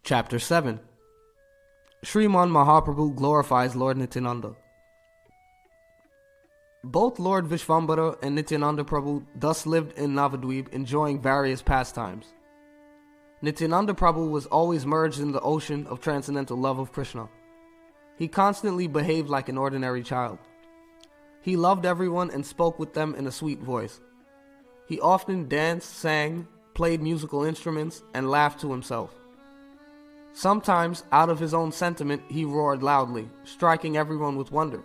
Chapter 7. Sriman Mahaprabhu glorifies Lord Nityananda. Both Lord Vishvambara and Nityananda Prabhu thus lived in Navadvip, enjoying various pastimes. Nityananda Prabhu was always merged in the ocean of transcendental love of Krishna. He constantly behaved like an ordinary child. He loved everyone and spoke with them in a sweet voice. He often danced, sang, played musical instruments, and laughed to himself. Sometimes, out of his own sentiment, he roared loudly, striking everyone with wonder.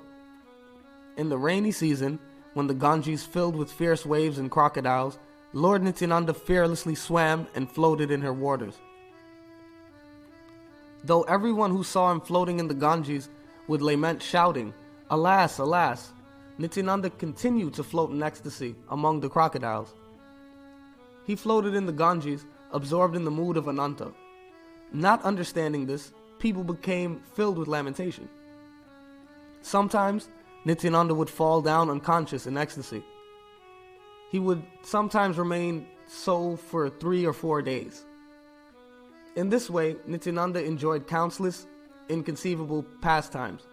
In the rainy season, when the Ganges filled with fierce waves and crocodiles, Lord Nityananda fearlessly swam and floated in her waters. Though everyone who saw him floating in the Ganges would lament, shouting, "Alas, alas!" Nityananda continued to float in ecstasy among the crocodiles. He floated in the Ganges, absorbed in the mood of Ananta. Not understanding this, people became filled with lamentation. Sometimes, Nityananda would fall down unconscious in ecstasy. He would sometimes remain so for 3 or 4 days. In this way, Nityananda enjoyed countless, inconceivable pastimes.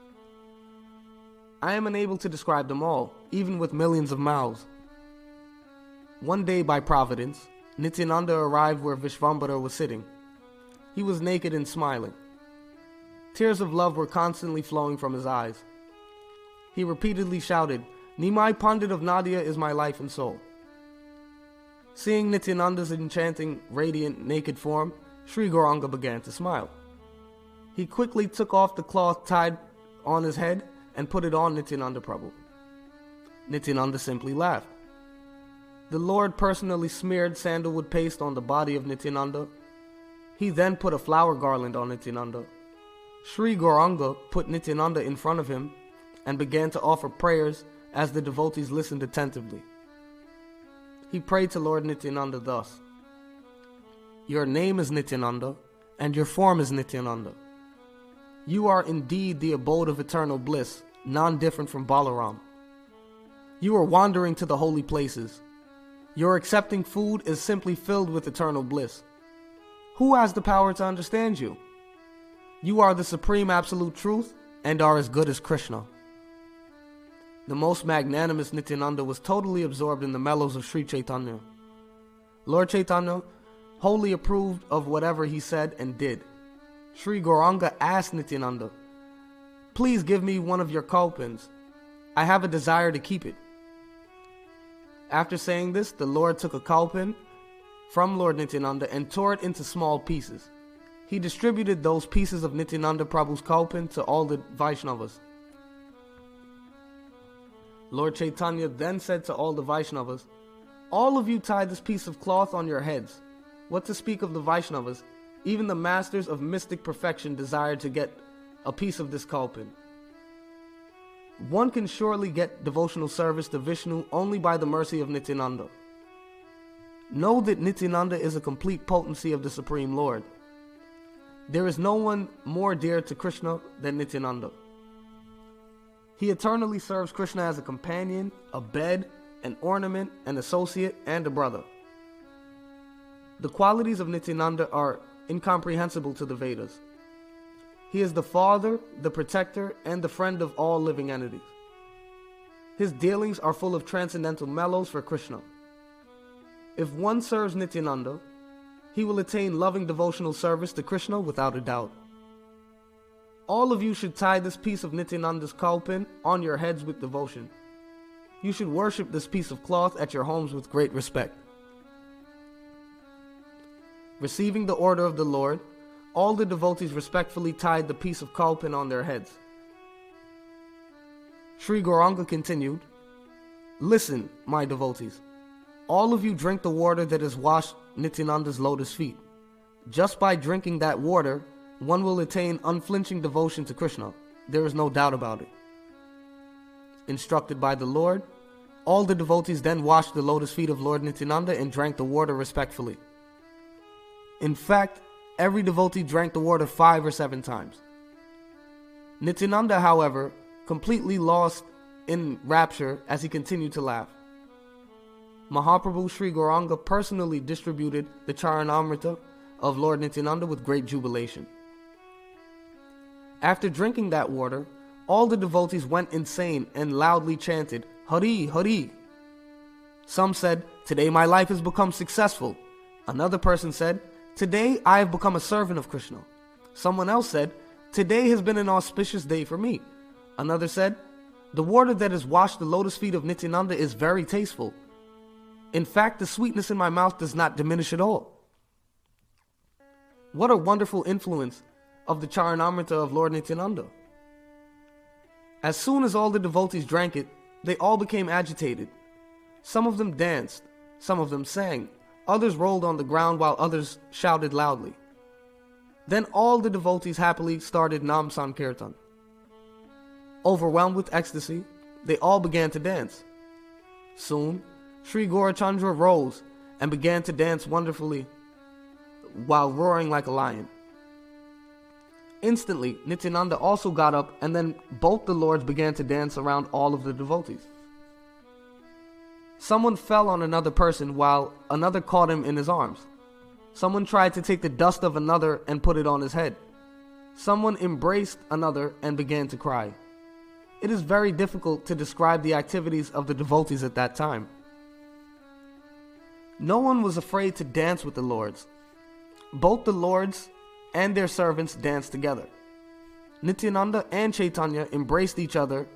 I am unable to describe them all, even with millions of mouths. One day, by providence, Nityananda arrived where Vishvambara was sitting. He was naked and smiling. Tears of love were constantly flowing from his eyes. He repeatedly shouted, "Nimai Pandit of Madhya is my life and soul." Seeing Nityananda's enchanting, radiant, naked form, Sri Gauranga began to smile. He quickly took off the cloth tied on his head and put it on Nityananda Prabhu. Nityananda simply laughed. The Lord personally smeared sandalwood paste on the body of Nityananda. He then put a flower garland on Nityananda. Sri Gauranga put Nityananda in front of him and began to offer prayers as the devotees listened attentively. He prayed to Lord Nityananda thus: "Your name is Nityananda, and your form is Nityananda. You are indeed the abode of eternal bliss, non-different from Balaram. You are wandering to the holy places. Your accepting food is simply filled with eternal bliss. Who has the power to understand you? You are the supreme absolute truth and are as good as Krishna." The most magnanimous Nityananda was totally absorbed in the mellows of Sri Chaitanya. Lord Chaitanya wholly approved of whatever he said and did. Sri Gauranga asked Nityananda, "Please give me one of your kalpins. I have a desire to keep it." After saying this, the Lord took a kalpin from Lord Nityananda and tore it into small pieces. He distributed those pieces of Nityananda Prabhu's kalpin to all the Vaishnavas. Lord Chaitanya then said to all the Vaishnavas, "All of you tie this piece of cloth on your heads. What to speak of the Vaishnavas, even the masters of mystic perfection desired to get a piece of this kalpin. One can surely get devotional service to Vishnu only by the mercy of Nityananda. Know that Nityananda is a complete potency of the Supreme Lord. There is no one more dear to Krishna than Nityananda. He eternally serves Krishna as a companion, a bed, an ornament, an associate, and a brother. The qualities of Nityananda are incomprehensible to the Vedas. He is the father, the protector, and the friend of all living entities. His dealings are full of transcendental mellows for Krishna. If one serves Nityananda, he will attain loving devotional service to Krishna without a doubt. All of you should tie this piece of Nityananda's kalpin on your heads with devotion. You should worship this piece of cloth at your homes with great respect." Receiving the order of the Lord, all the devotees respectfully tied the piece of kalpin on their heads. Sri Gauranga continued, "Listen, my devotees. All of you drink the water that has washed Nityananda's lotus feet. Just by drinking that water, one will attain unflinching devotion to Krishna. There is no doubt about it." Instructed by the Lord, all the devotees then washed the lotus feet of Lord Nityananda and drank the water respectfully. In fact, every devotee drank the water 5 or 7 times. Nityananda, however, completely lost in rapture as he continued to laugh. Mahaprabhu Sri Gauranga personally distributed the Caritamrita of Lord Nityananda with great jubilation. After drinking that water, all the devotees went insane and loudly chanted, Hari, Hari. Some said, today my life has become successful. Another person said, today I have become a servant of Krishna. Someone else said, today has been an auspicious day for me. Another said, the water that has washed the lotus feet of Nityananda is very tasteful. In fact, the sweetness in my mouth does not diminish at all. What a wonderful influence of the Caritamrita of Lord Nityananda. As soon as all the devotees drank it, they all became agitated. Some of them danced, some of them sang, others rolled on the ground while others shouted loudly. Then all the devotees happily started Nam Sankirtan. Overwhelmed with ecstasy, they all began to dance. Soon, Sri Gaurachandra rose and began to dance wonderfully while roaring like a lion. Instantly, Nityananda also got up, and then both the lords began to dance around all of the devotees. Someone fell on another person while another caught him in his arms. Someone tried to take the dust of another and put it on his head. Someone embraced another and began to cry. It is very difficult to describe the activities of the devotees at that time. No one was afraid to dance with the lords. Both the lords and their servants danced together. Nityananda and Chaitanya embraced each other,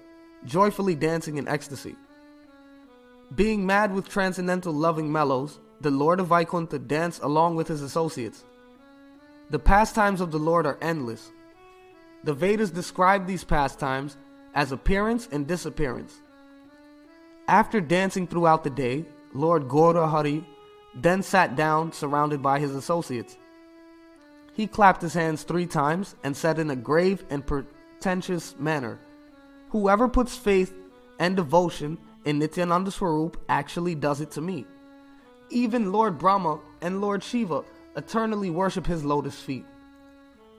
joyfully dancing in ecstasy. Being mad with transcendental loving mellows, the Lord of Vaikuntha danced along with his associates. The pastimes of the Lord are endless. The Vedas describe these pastimes as appearance and disappearance. After dancing throughout the day, Lord Gaura Hari then sat down surrounded by his associates. He clapped his hands 3 times and said in a grave and pretentious manner, whoever puts faith and devotion in Nityananda Swarup actually does it to me. Even Lord Brahma and Lord Shiva eternally worship his lotus feet.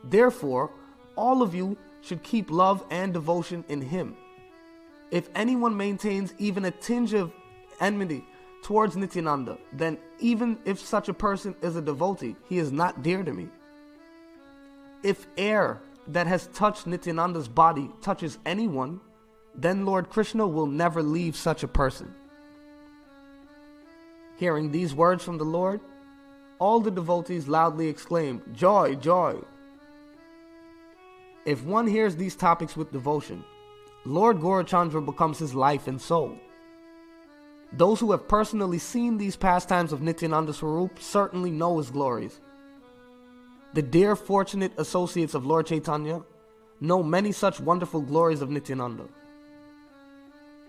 Therefore, all of you should keep love and devotion in him. If anyone maintains even a tinge of enmity towards Nityananda, then even if such a person is a devotee, he is not dear to me. If air that has touched Nityananda's body touches anyone, then Lord Krishna will never leave such a person. Hearing these words from the Lord, all the devotees loudly exclaimed, Joy, joy! If one hears these topics with devotion, Lord Gaurachandra becomes his life and soul. Those who have personally seen these pastimes of Nityananda Swarup certainly know his glories. The dear fortunate associates of Lord Chaitanya know many such wonderful glories of Nityananda.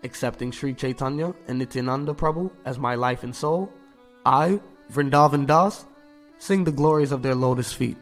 Accepting Sri Chaitanya and Nityananda Prabhu as my life and soul, I, Vrindavan Das, sing the glories of their lotus feet.